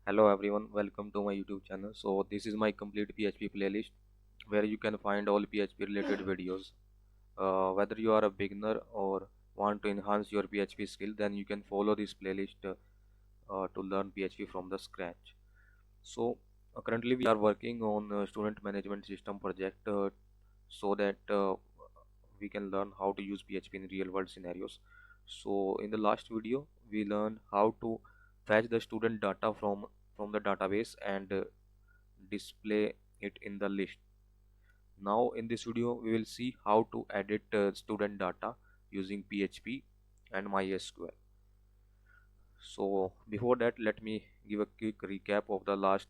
Hello everyone, welcome to my YouTube channel. So this is my complete PHP playlist where you can find all PHP related videos. Whether you are a beginner or want to enhance your PHP skill, then you can follow this playlist to learn PHP from the scratch. So currently we are working on student management system project so that we can learn how to use PHP in real world scenarios. So in the last video we learned how to fetch the student data from the database and display it in the list. Now in this video we will see how to edit student data using PHP and MySQL. So before that, let me give a quick recap of the last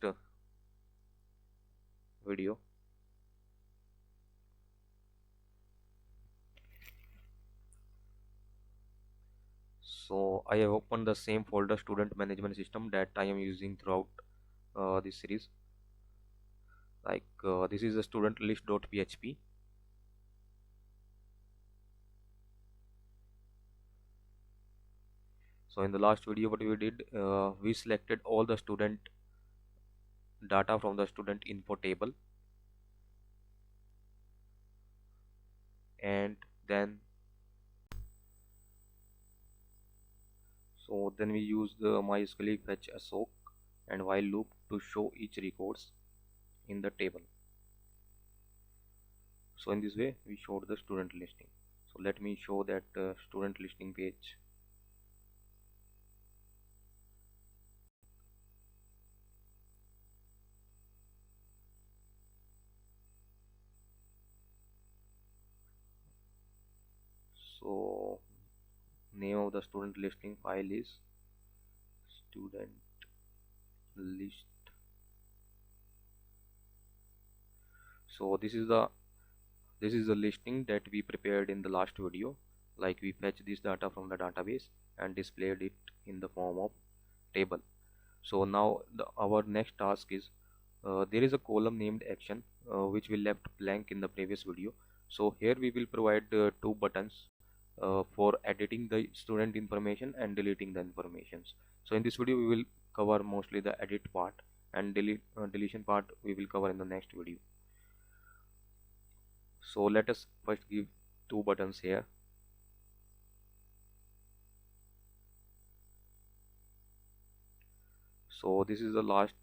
video. So I have opened the same folder, student management system, that I am using throughout this series. This is a student list.php. So in the last video what we did, we selected all the student data from the student info table, and then we use the MySQLi fetch a soak and while loop to show each records in the table. So in this way we showed the student listing. So let me show that student listing page. So name of the student listing file is student list. So this is the listing that we prepared in the last video. Like, we fetch this data from the database and displayed it in the form of table. So now our next task is, there is a column named action which we left blank in the previous video. So here we will provide two buttons for editing the student information and deleting the informations. So in this video we will cover mostly the edit part, and deletion part we will cover in the next video. So let us first give two buttons here. So this is the last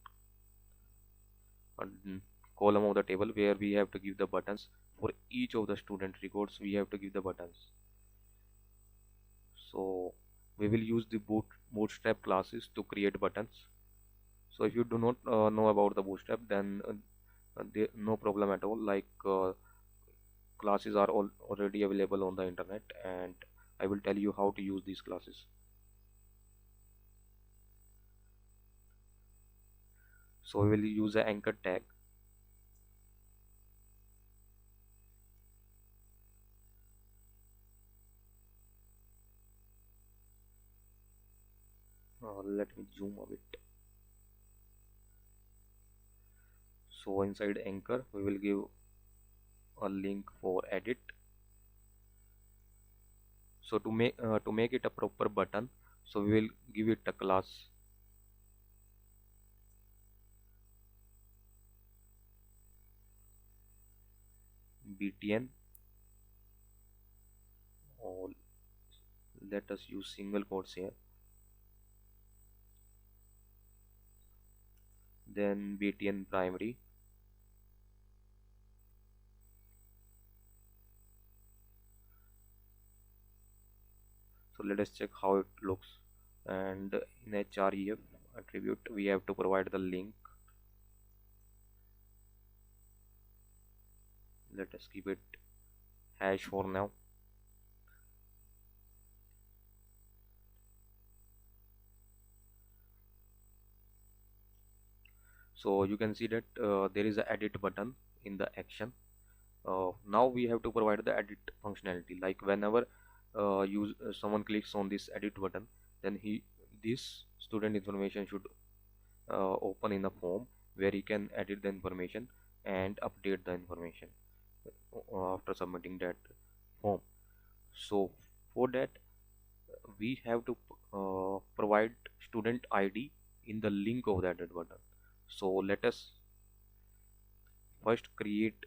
column of the table where we have to give the buttons. For each of the student records we have to give the buttons. So we will use the bootstrap classes to create buttons. So if you do not know about the bootstrap, then no problem at all. Classes are already available on the internet, and I will tell you how to use these classes. So we will use the anchor tag. Let me zoom a bit. So inside anchor we will give a link for edit. So to make it a proper button, so we will give it a class btn, or let us use single quotes here, then btn primary, so let us check how it looks. And in href attribute we have to provide the link. Let us keep it hash for now. So you can see that there is a edit button in the action. Now we have to provide the edit functionality. Like, whenever someone clicks on this edit button, then this student information should open in a form where he can edit the information and update the information after submitting that form. So for that we have to provide student ID in the link of that button. So let us first create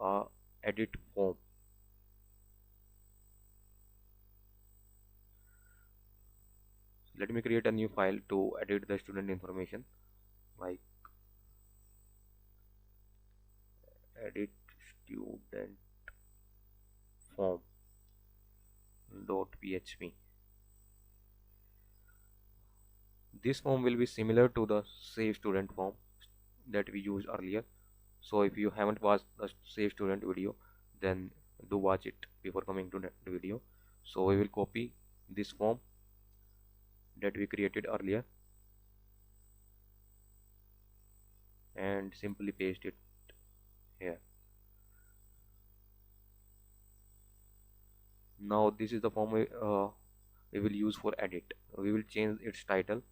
a edit form. Let me create a new file to edit the student information, like edit student form .php. This form will be similar to the save student form that we used earlier. So if you haven't watched the save student video, then do watch it before coming to that video. So we will copy this form that we created earlier and simply paste it here. Now this is the form we will use for edit. We will change its title.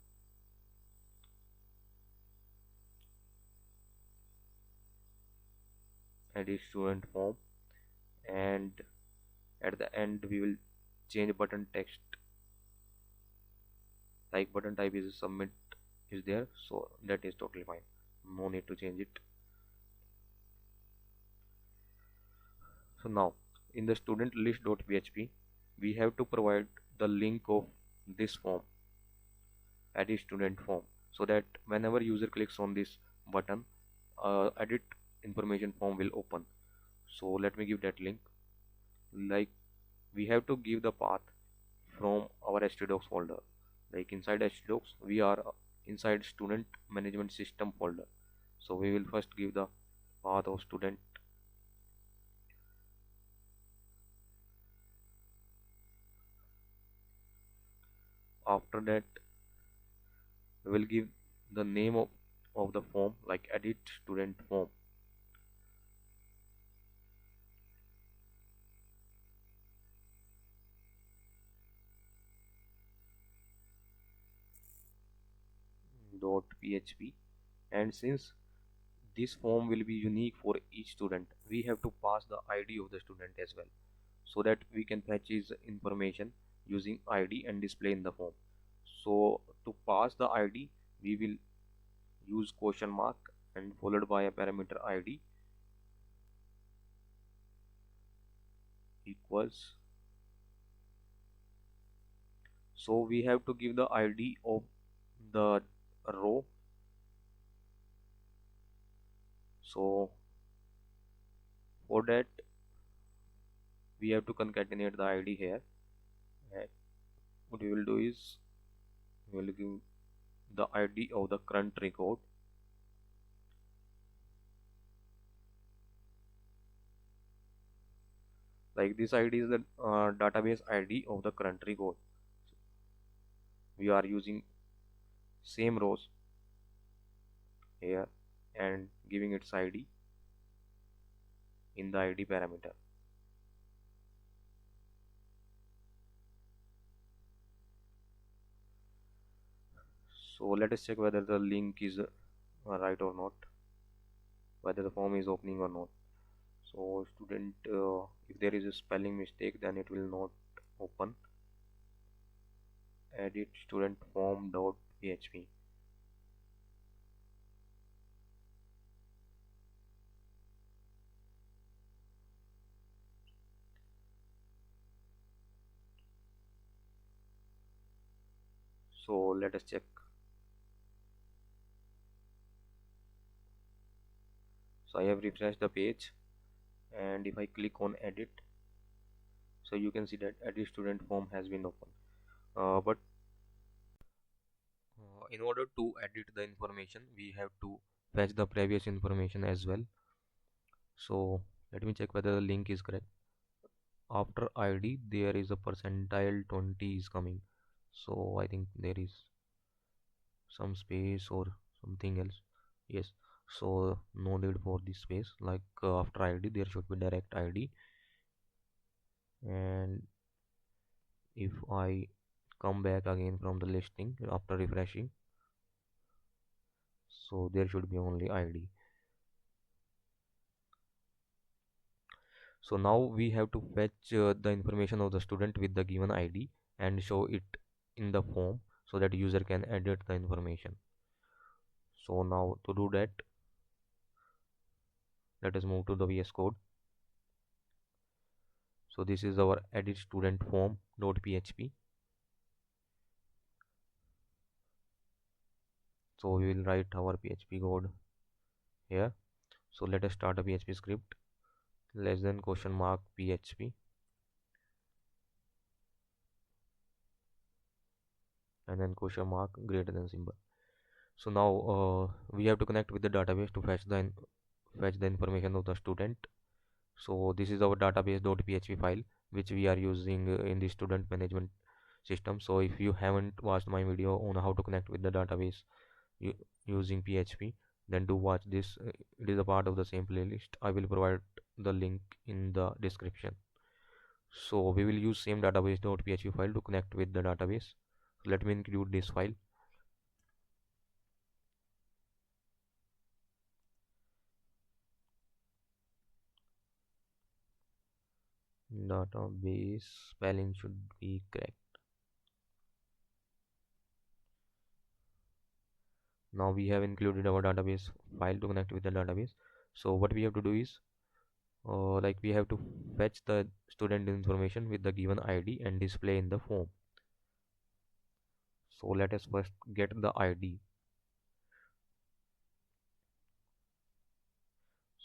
Edit student form, and at the end we will change button text, like button type is submit is there, so that is totally fine, no need to change it. So now in the student list.php we have to provide the link of this form, edit student form, so that whenever user clicks on this button, edit information form will open. So let me give that link. Like, we have to give the path from our htdocs folder. Like inside htdocs we are inside student management system folder, so we will first give the path of student. After that we will give the name of the form, like edit student form. .php, and since this form will be unique for each student, we have to pass the id of the student as well, so that we can fetch his information using id and display in the form. So to pass the id we will use question mark and followed by a parameter id equals. So we have to give the id of the row. So for that we have to concatenate the id here, and what we will do is we will give the id of the current record. Like this id is the database id of the current record. We are using same rows here and giving its id in the id parameter. So let us check whether the link is right or not, whether the form is opening or not. So student, if there is a spelling mistake, then it will not open. Edit student form .php. So let us check. So I have refreshed the page, and if I click on edit, so you can see that edit student form has been opened. But in order to edit the information we have to fetch the previous information as well. So let me check whether the link is correct. After id there is a percentile 20 is coming, so I think there is some space or something else. Yes, so no need for this space. Like after id there should be direct id, and if I come back again from the listing after refreshing, so there should be only id. So now we have to fetch the information of the student with the given id and show it in the form. so that user can edit the information. So now to do that, let us move to the VS Code. So this is our edit student form.php. So we will write our PHP code here. So let us start a PHP script. Less than question mark PHP, and then question mark greater than symbol. So now we have to connect with the database to fetch the information of the student. So this is our database.php file which we are using in the student management system. So if you haven't watched my video on how to connect with the database using PHP, then do watch this. It is a part of the same playlist. I will provide the link in the description. So we will use same database.php file to connect with the database. Let me include this file. Database spelling should be correct. Now we have included our database file to connect with the database. So what we have to do is like we have to fetch the student information with the given ID and display in the form. So let us first get the ID.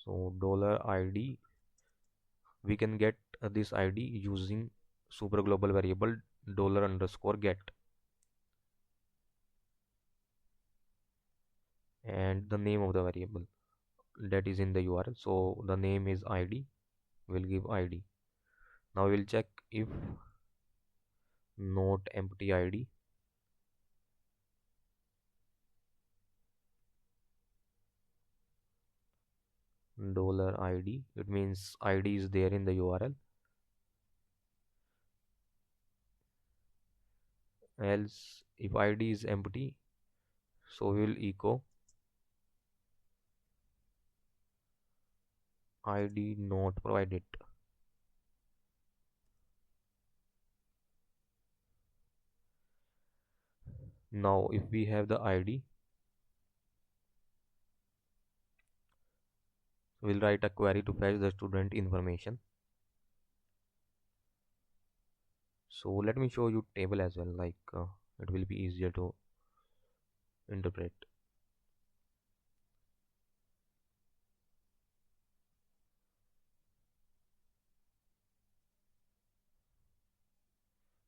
So $ID, we can get this ID using super global variable $_get, and the name of the variable that is in the URL. So the name is ID, will give ID. Now we will check if not empty ID. $ID, it means ID is there in the URL. Else if ID is empty, so we will echo ID not provided. Now if we have the ID, we'll write a query to fetch the student information. So let me show you table as well, like it will be easier to interpret.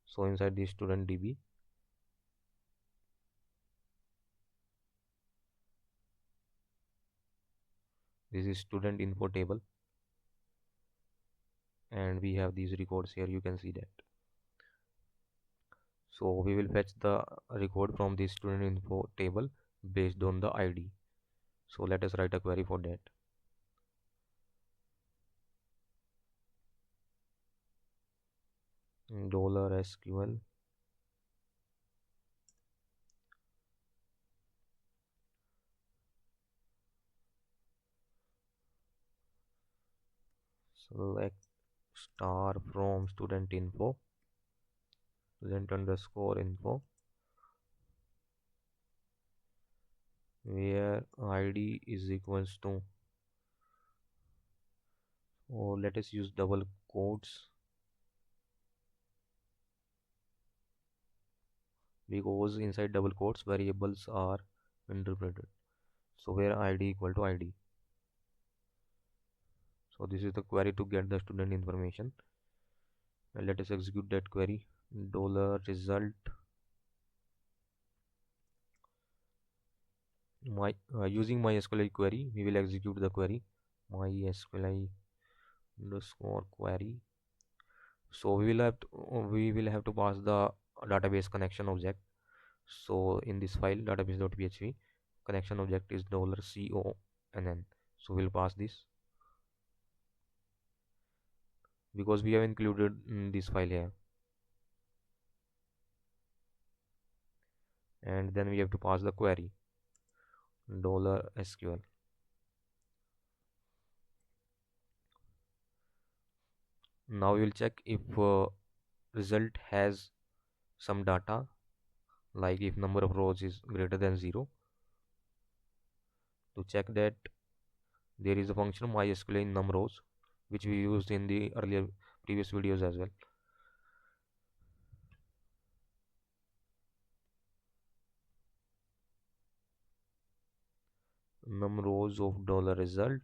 So inside the student DB, this is student info table, and we have these records here, you can see that. So we will fetch the record from the student info table based on the ID. So let us write a query for that. $SQL select star from student info, student_info, where ID is equals to, or let us use double quotes, because inside double quotes variables are interpreted. So where ID equal to ID. So this is the query to get the student information, and let us execute that query. $result using MySQLi query, we will execute the query MySQLi underscore query. So we will have to pass the database connection object. So in this file database.php, connection object is $CONN. So we'll pass this because we have included this file here, and then we have to pass the query $SQL. Now we will check if result has some data like if number of rows is greater than 0. To check that, there is a function MySQL in num_rows, which we used in the earlier previous videos as well. Num_rows of $result,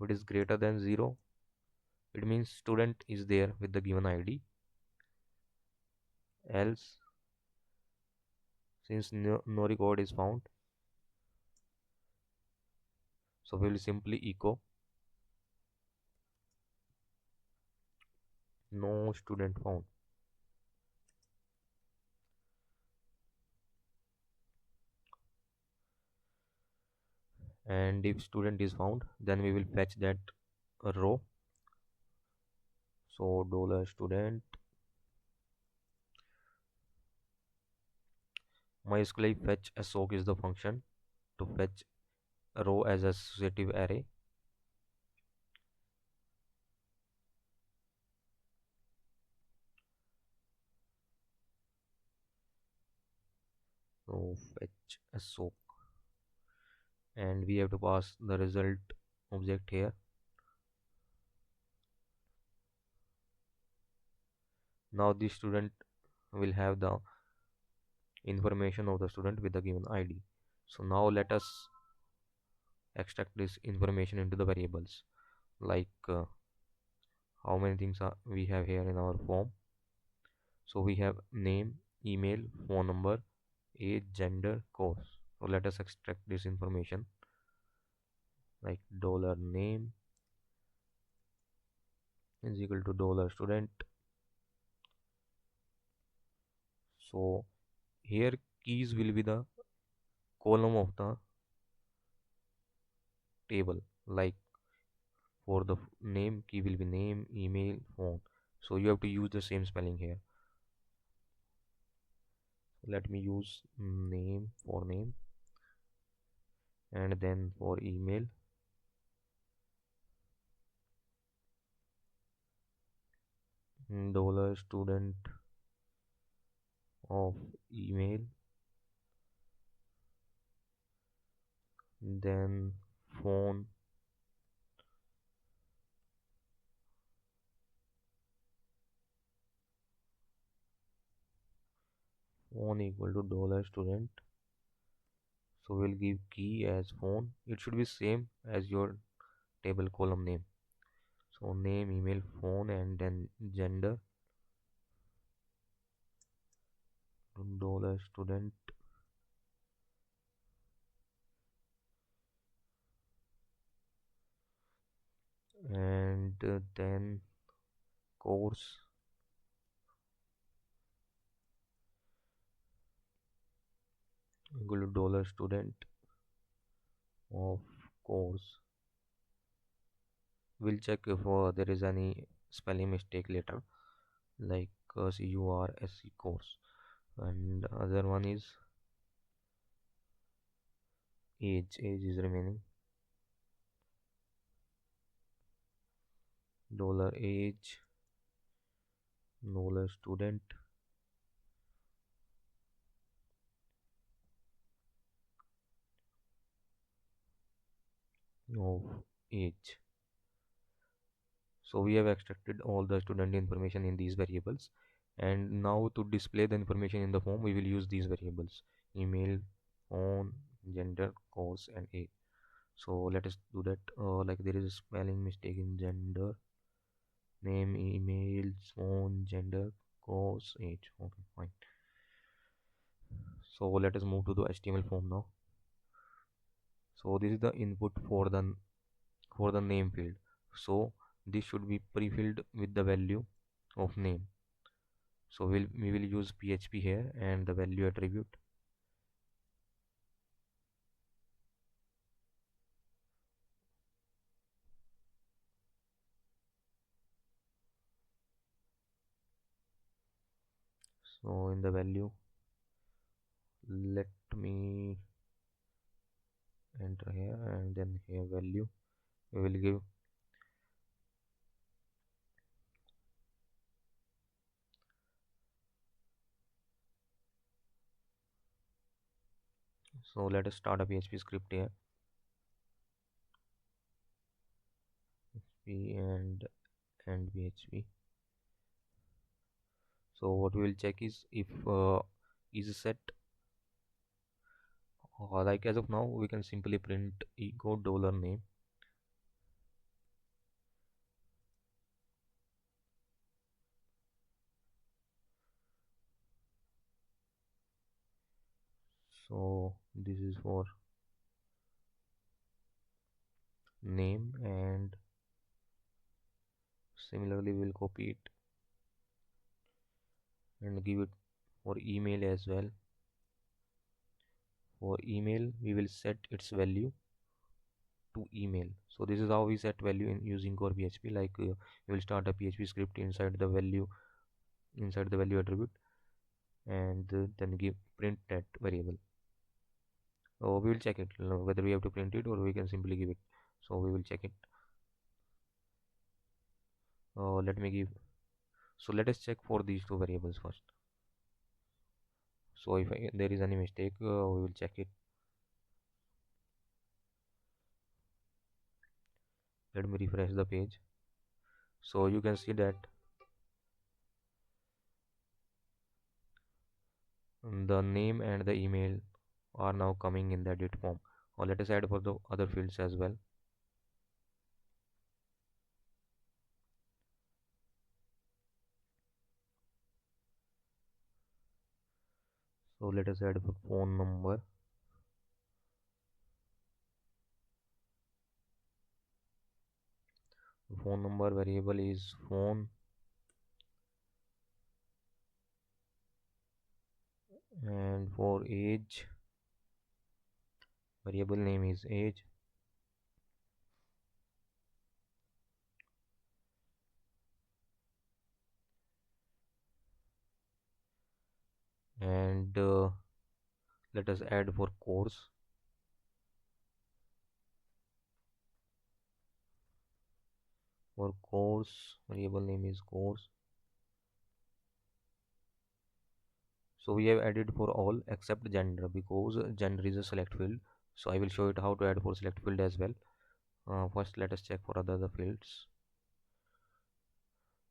if it is greater than 0, it means student is there with the given ID. Else, since no record is found, so we will simply echo no student found. And if student is found, then we will fetch that row. So $student MySQLi fetch assoc is the function to fetch a row as associative array. So fetch assoc, and we have to pass the result object here. Now this student will have the information of the student with the given ID. So now let us extract this information into the variables, like how many things we have here in our form. So we have name, email, phone number, age, gender, course. So let us extract this information, like $name is equal to $student. So here keys will be the column of the table, like for the name, key will be name, email, phone. So you have to use the same spelling here. Let me use name for name, and then for email $student of email, then phone equal to $student. So we'll give key as phone. It should be same as your table column name. So name, email, phone, and then gender $student, and then course equal to $student of course. We'll check if there is any spelling mistake later, like CURSE course. And other one is age is remaining $age $student of age. So we have extracted all the student information in these variables, and now to display the information in the form, we will use these variables: email, phone, gender, course, and age. So let us do that. Like there is a spelling mistake in gender, name, email, phone, gender, course, age. Okay, fine. So let us move to the HTML form now. So this is the input for the name field. So this should be pre-filled with the value of name. So we will use PHP here and the value attribute. So in the value, let me enter here, and then here value we will give So let us start a PHP script here. PHP and PHP. So what we will check is if is set, like as of now we can simply print echo $name. So this is for name, and similarly we'll copy it and give it for email as well. For email we will set its value to email. So this is how we set value in using core PHP. Like we will start a PHP script inside the value attribute, and then give print that variable. So we will check it whether we have to print it or we can simply give it. So we will check it. Let me give. So let us check for these two variables first. So if there is any mistake, we will check it. Let me refresh the page. So you can see that the name and the email are now coming in the edit form. Or let us add for the other fields as well. So let us add for phone number. Phone number variable is phone, and for age variable name is age, and let us add for course. For course variable name is course. So we have added for all except gender, because gender is a select field. So I will show it how to add for select field as well. First let us check for other fields.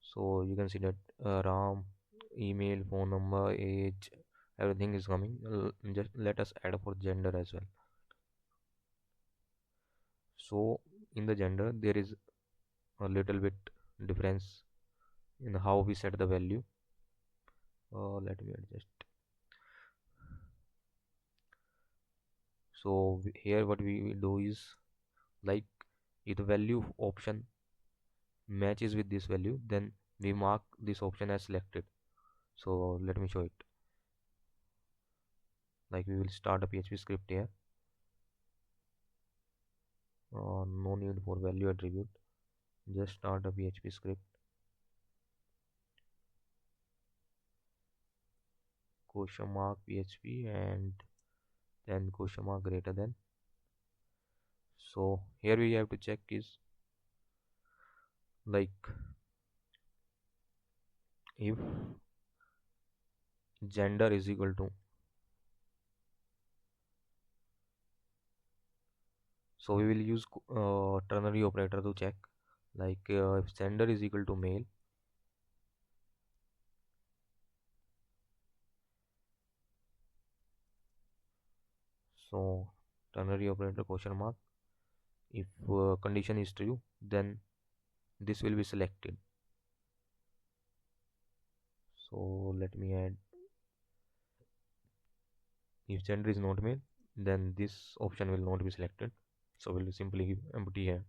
So you can see that RAM, email, phone number, age, everything is coming. Just let us add for gender as well. So in the gender there is a little bit difference in how we set the value. Let me adjust. So here what we will do is, like, if the value option matches with this value, then we mark this option as selected. So let me show it. Like we will start a PHP script here. No need for value attribute, just start a PHP script. Question mark PHP and then question mark greater than. So here we have to check is, like, if gender is equal to, so we will use ternary operator to check, like if gender is equal to male, so ternary operator question mark, if condition is true, then this will be selected. So let me add, if gender is not male, then this option will not be selected. So we'll simply give empty here.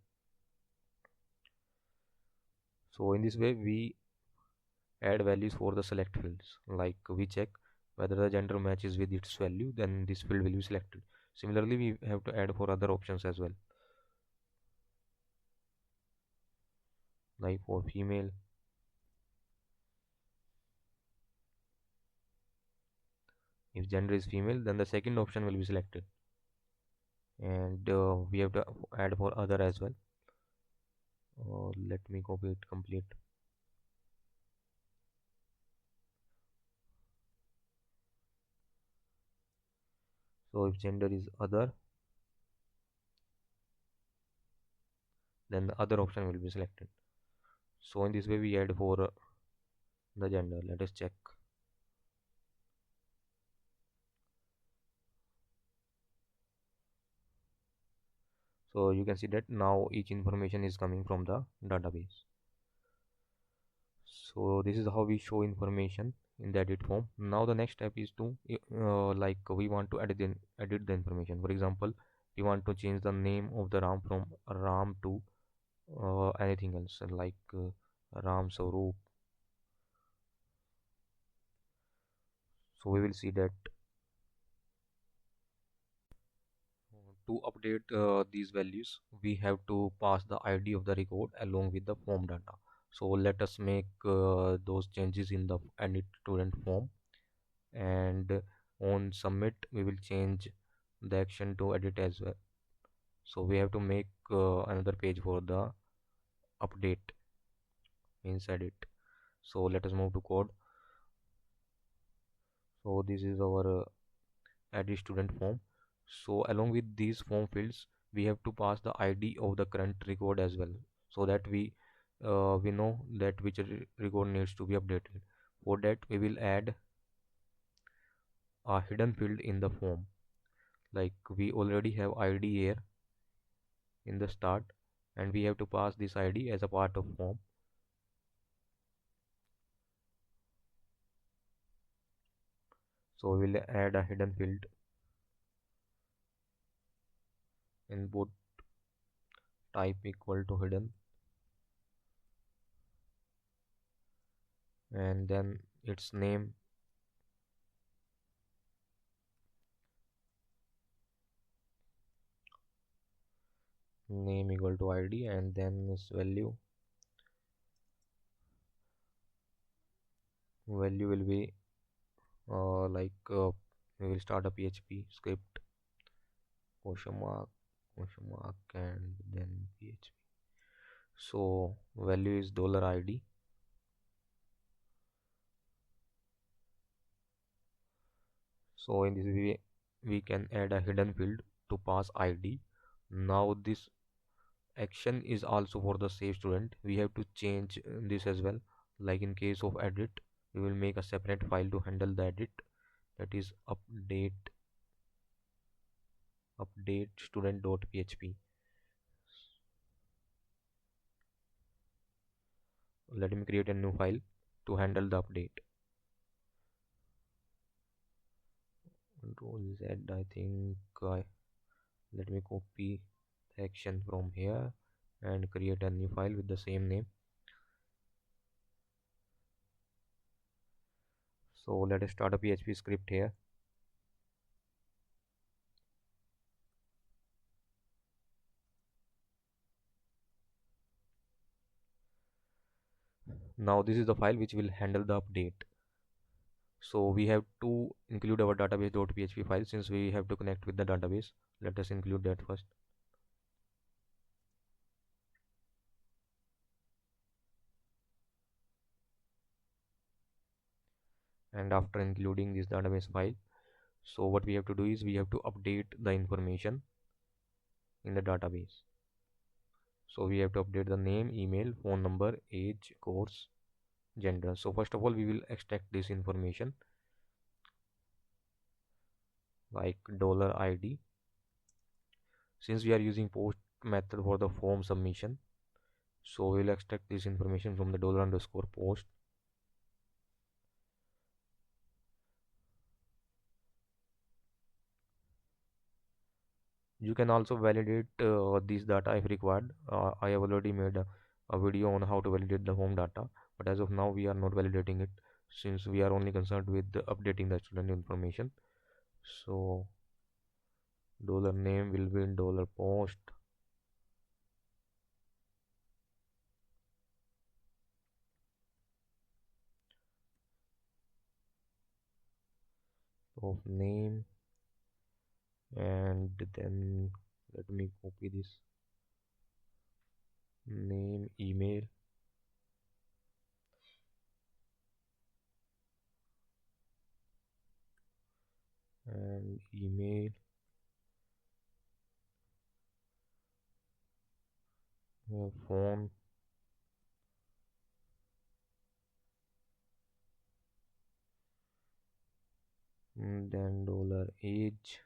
So in this way we add values for the select fields. Like we check whether the gender matches with its value, then this field will be selected. Similarly we have to add for other options as well, like for female, if gender is female, then the second option will be selected, and we have to add for other as well. Let me copy it complete. So if gender is other, then the other option will be selected. So in this way we add for the gender. Let us check. So you can see that now each information is coming from the database. So this is how we show information in the edit form. Now the next step is to like we want to edit the information. For example, we want to change the name of the RAM from RAM to anything else like RAM Sarup. So we will see that to update these values, we have to pass the ID of the record along with the form data. So let us make those changes in the edit student form, and on submit we will change the action to edit as well. So we have to make another page for the update means edit. So let us move to code. So this is our edit student form. So along with these form fields, we have to pass the ID of the current record as well, so that we know that which record needs to be updated. For that, we will add a hidden field in the form. Like we already have ID here in the start, and we have to pass this ID as a part of form. So we will add a hidden field, input type equal to hidden, and then its name equal to ID, and then its value will be we will start a PHP script, question mark, and then PHP. So value is $ID. So in this way we can add a hidden field to pass ID. Now this action is also for the save student. We have to change this as well. Like in case of edit, we will make a separate file to handle the edit, that is update student.php. Let me create a new file to handle the update. Control Z, I think let me copy the action from here and create a new file with the same name. So let us start a PHP script here. Now this is the file which will handle the update. So we have to include our database.php file since we have to connect with the database. Let us include that first. And after including this database file, so what we have to do is we have to update the information in the database. So we have to update the name, email, phone number, age, course, gender. So first of all we will extract this information like $ID. Since we are using post method for the form submission, so we will extract this information from the $_post. You can also validate this data if required. I have already made a video on how to validate the form data, but as of now we are not validating it since we are only concerned with updating the student information. So $name will be in $post, of name, and then let me copy this name, email, and email, phone, then dollar age,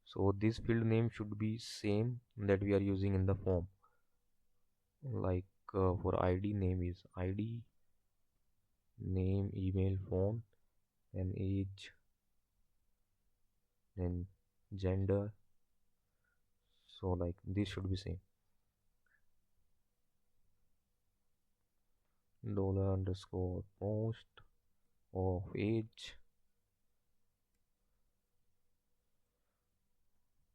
so this field name should be same that we are using in the form, like for id name is id, name, email, phone, then age, then gender, so like this should be same. Dollar underscore post of age,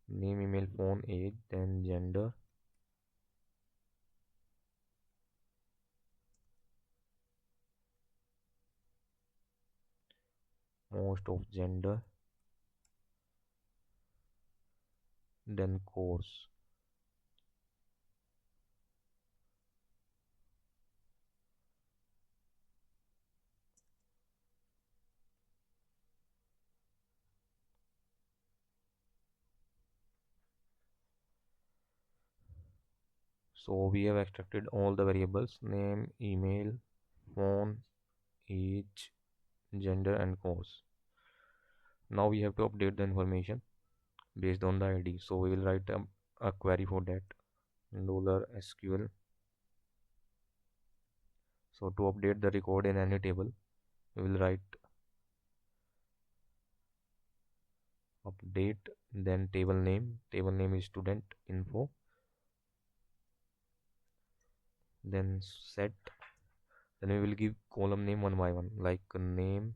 name, email, phone, age, then gender, most of gender, then course. So we have extracted all the variables: name, email, phone, age, gender, and course. Now we have to update the information based on the id, so we will write a query for that, $SQL. So to update the record in any table, we will write update, then table name is student info, then set, then we will give column name one by one, like name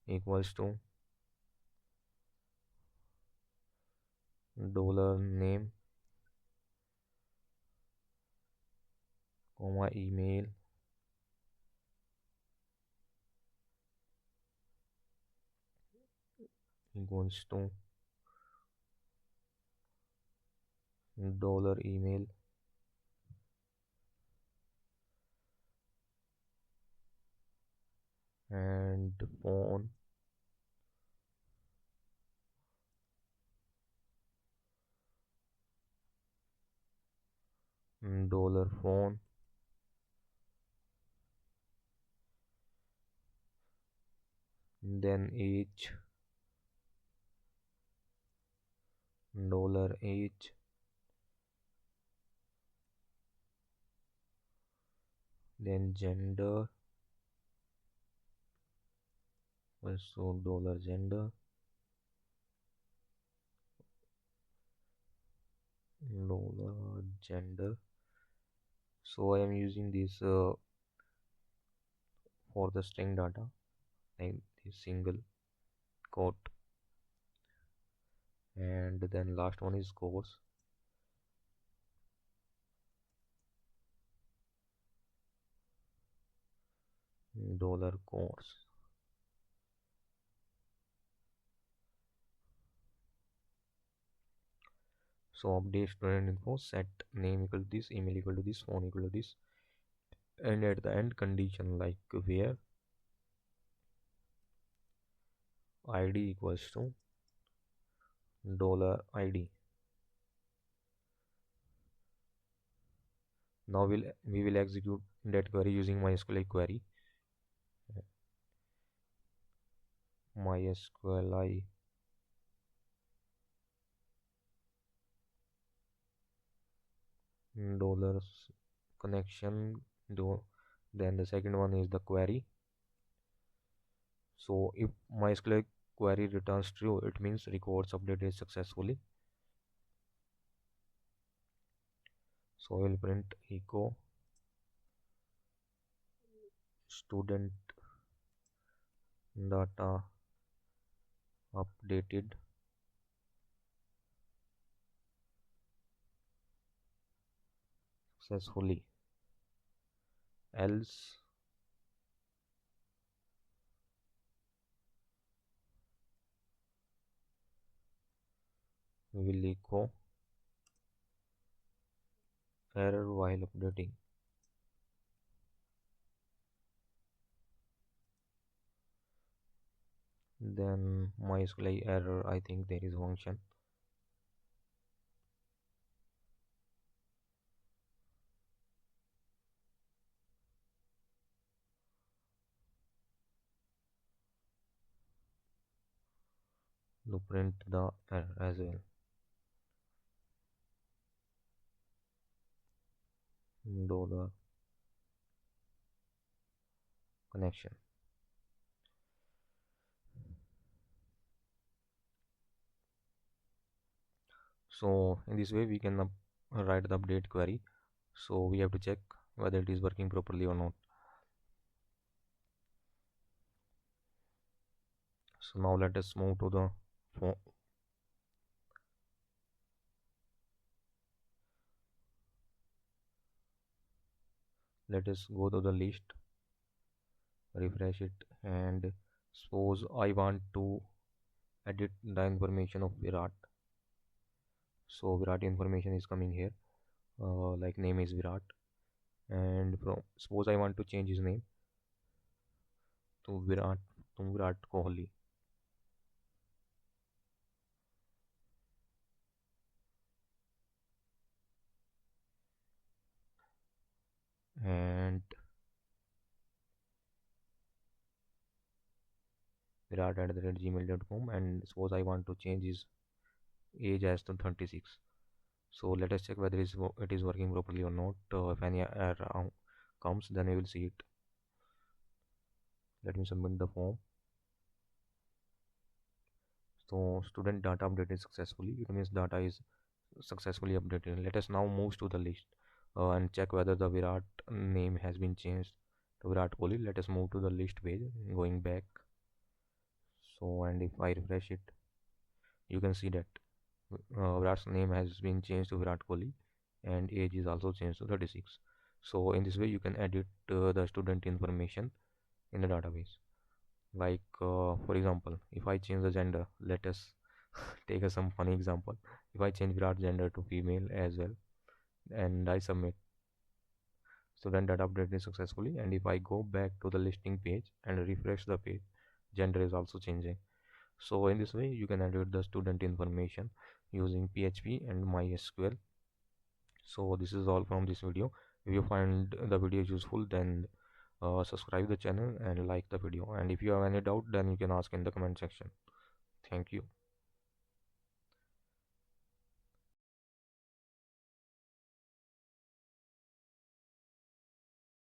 equals to dollar name, comma, email equals to dollar email, and phone dollar phone, then age, dollar age, then gender, also dollar gender, dollar gender. So I am using this for the string data, like this single quote, and then last one is course, dollar course. So update student info, set name equal to this, email equal to this, phone equal to this, and at the end condition like where id equals to dollar id. Now we will execute that query using MySQLi query. MySQLi dollars connection do, then the second one is the query. So if MySQL query returns true, it means records updated successfully. So I will print echo student data updated successfully, else we will echo error while updating. Then MySQLi error, I think there is function. To print the error as well. Do the connection. So in this way we can write the update query. So we have to check whether it is working properly or not. So now let us move to the form. Let us go to the list, refresh it, and suppose I want to edit the information of Virat. So Virat information is coming here, like name is Virat, and from suppose I want to change his name to Virat Kohli. And virat@gmail.com, and suppose I want to change his age as to 36. So let us check whether it is working properly or not. If any error comes, then we will see it. Let me submit the form. So student data updated successfully. It means data is successfully updated. Let us now move to the list and check whether the Virat name has been changed to Virat Kohli. Let us move to the list page, going back. So, and if I refresh it, you can see that Virat's name has been changed to Virat Kohli, and age is also changed to 36. So in this way you can edit the student information in the database. Like for example, if I change the gender, let us take some funny example. If I change Virat gender to female as well, and I submit, student data updated successfully, and if I go back to the listing page and refresh the page, gender is also changing. So in this way you can edit the student information using PHP and MySQL. So this is all from this video. If you find the video useful, then subscribe the channel and like the video, and if you have any doubt, then you can ask in the comment section. Thank you.